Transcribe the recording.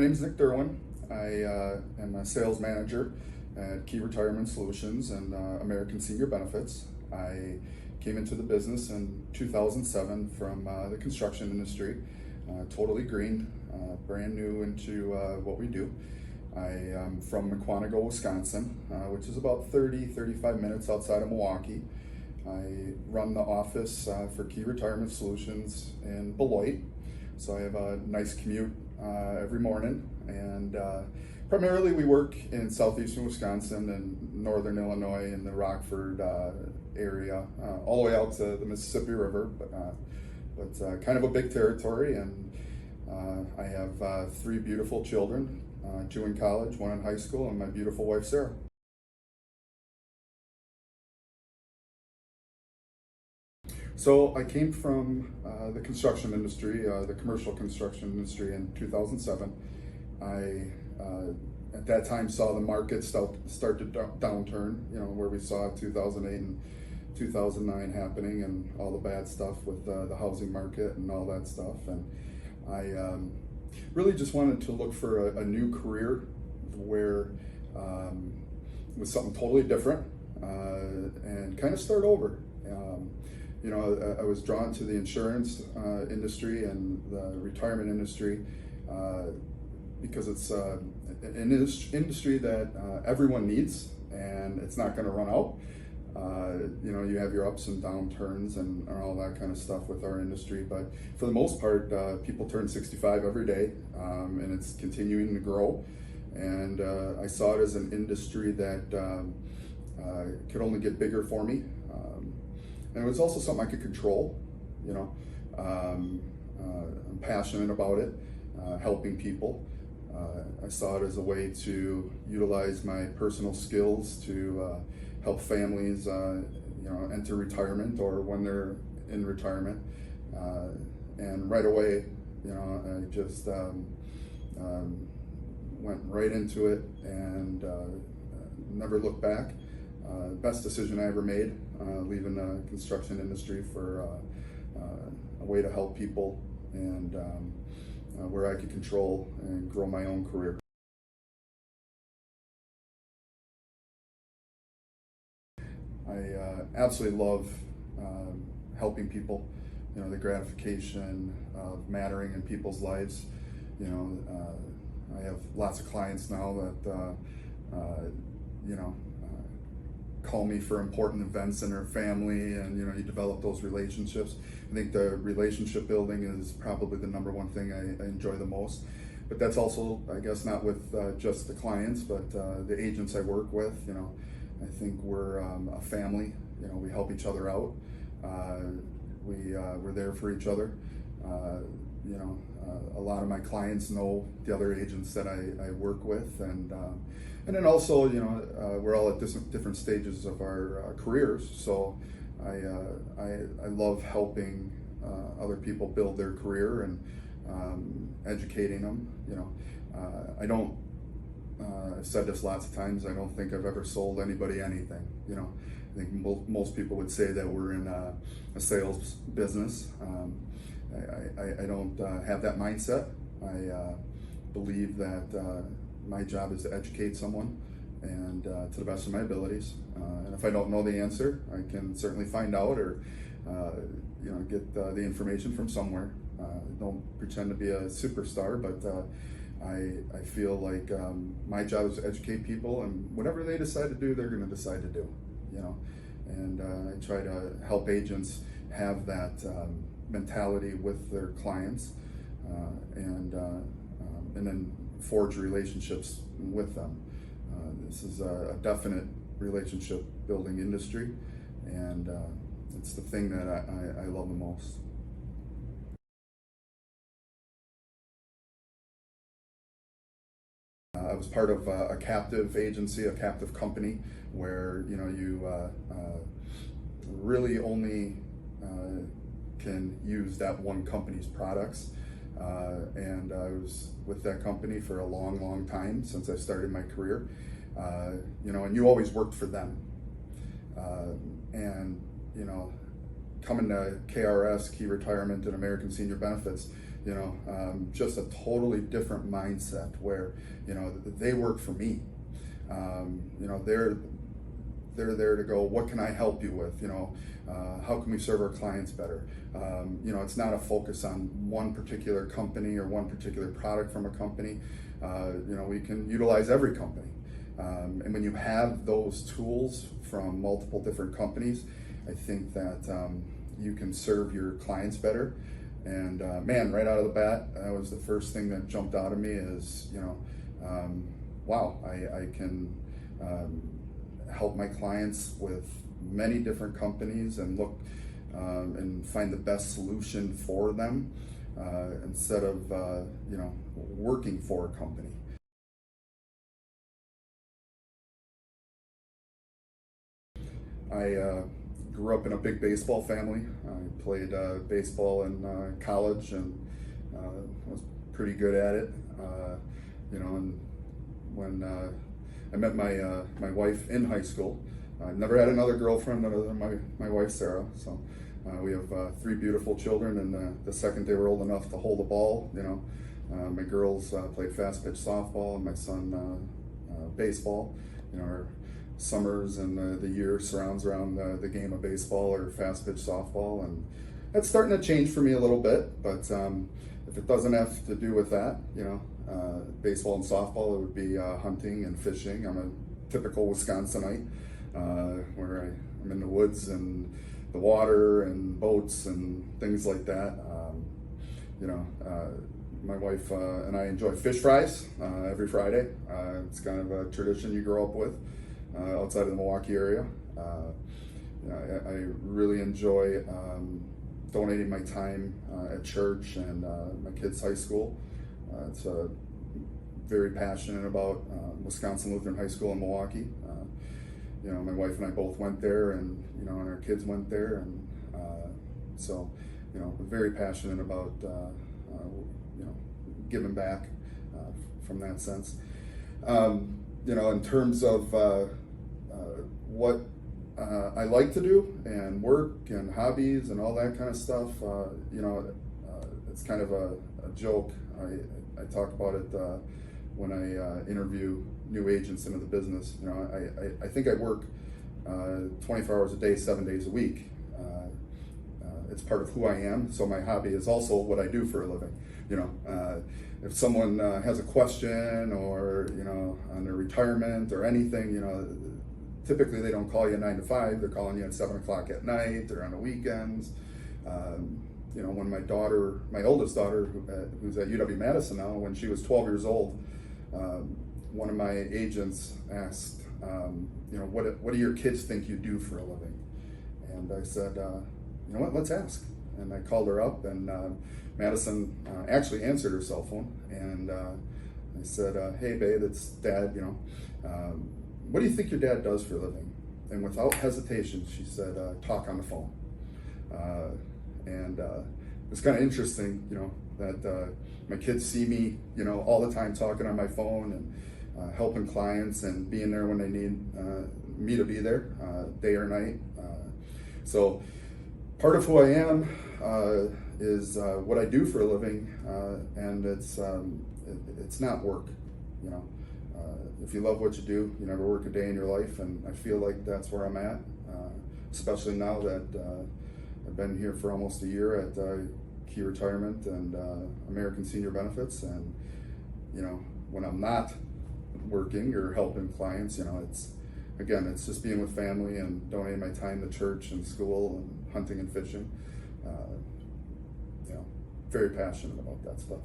My name is Nick Derouin. I am a sales manager at Key Retirement Solutions and American Senior Benefits. I came into the business in 2007 from the construction industry, totally green, brand new into what we do. I am from Mukwonago, Wisconsin, which is about 35 minutes outside of Milwaukee. I run the office for Key Retirement Solutions in Beloit, so I have a nice commute every morning, and primarily we work in southeastern Wisconsin and northern Illinois in the Rockford area, all the way out to the Mississippi River, but kind of a big territory. And I have three beautiful children, two in college, one in high school, and my beautiful wife Sarah. So I came from the construction industry, the commercial construction industry in 2007. I, at that time, saw the market start to downturn, where we saw 2008 and 2009 happening and all the bad stuff with the housing market and all that stuff. And I really just wanted to look for a new career where it was something totally different and kind of start over. I was drawn to the insurance industry and the retirement industry because it's an industry that everyone needs, and it's not going to run out. You have your ups and downturns and all that kind of stuff with our industry, but for the most part, people turn 65 every day, and it's continuing to grow. And I saw it as an industry that could only get bigger for me. And it was also something I could control. I'm passionate about it, helping people. I saw it as a way to utilize my personal skills to help families, enter retirement or when they're in retirement. And right away, I just went right into it and never looked back. Best decision I ever made, leaving the construction industry for a way to help people and where I could control and grow my own career. I absolutely love helping people, the gratification of mattering in people's lives. I have lots of clients now that, call me for important events in their family, and you develop those relationships. I think the relationship building is probably the number one thing I enjoy the most. But that's also, I guess, not with just the clients, but the agents I work with. I think we're a family. We help each other out. We're there for each other. A lot of my clients know the other agents that I work with, and then also, we're all at different stages of our careers. So I love helping other people build their career and educating them. I don't. I've said this lots of times. I don't think I've ever sold anybody anything. I think most people would say that we're in a sales business. I don't have that mindset. I believe that my job is to educate someone, and to the best of my abilities. And if I don't know the answer, I can certainly find out or get the information from somewhere. Don't pretend to be a superstar, but I feel like my job is to educate people, and whatever they decide to do, they're going to decide to do. And I try to help agents have that mentality with their clients, and then forge relationships with them. This is a definite relationship building industry, and it's the thing that I love the most. I was part of a captive agency, a captive company, where you really only can use that one company's products. And I was with that company for a long time since I started my career. And you always worked for them. And coming to KRS, Key Retirement and American Senior Benefits, just a totally different mindset where, they work for me. They're there to go, what can I help you with? How can we serve our clients better? It's not a focus on one particular company or one particular product from a company. We can utilize every company. And when you have those tools from multiple different companies, I think that you can serve your clients better. And man, right out of the bat, that was the first thing that jumped out of me is, wow, I can help my clients with many different companies and look and find the best solution for them instead of working for a company. I grew up in a big baseball family. I played baseball in college and was pretty good at it. And when I met my wife in high school, I never had another girlfriend other than my wife Sarah. So we have 3 beautiful children, and the second they were old enough to hold the ball, my girls played fast pitch softball, and my son baseball. Our summers and the year surrounds around the game of baseball or fast pitch softball, and that's starting to change for me a little bit. But if it doesn't have to do with that, baseball and softball, it would be hunting and fishing. I'm a typical Wisconsinite, where I'm in the woods and the water and boats and things like that. My wife and I enjoy fish fries every Friday. It's kind of a tradition you grow up with outside of the Milwaukee area. I really enjoy donating my time at church and my kids' high school. It's very passionate about Wisconsin Lutheran High School in Milwaukee. My wife and I both went there, and and our kids went there, and so very passionate about giving back from that sense. In terms of what I like to do and work and hobbies and all that kind of stuff, it's kind of a joke. I talk about it when I interview new agents into the business. I think I work 24 hours a day, 7 days a week. It's part of who I am. So my hobby is also what I do for a living. If someone has a question or on their retirement or anything, typically they don't call you 9 to 5. They're calling you at 7 o'clock at night or on the weekends. When my oldest daughter, who's at UW-Madison now, when she was 12 years old, one of my agents asked, what do your kids think you do for a living? And I said, you know what, let's ask. And I called her up, and Madison actually answered her cell phone, and I said, hey babe, it's Dad, what do you think your dad does for a living? And without hesitation, she said, talk on the phone. And it's kind of interesting, that my kids see me, all the time talking on my phone and helping clients and being there when they need me to be there, day or night. So part of who I am is what I do for a living, and it's not work. If you love what you do, you never work a day in your life, and I feel like that's where I'm at, especially now that I've been here for almost a year at Key Retirement and American Senior Benefits, and when I'm not working or helping clients, it's just being with family and donating my time to church and school and hunting and fishing. Very passionate about that stuff.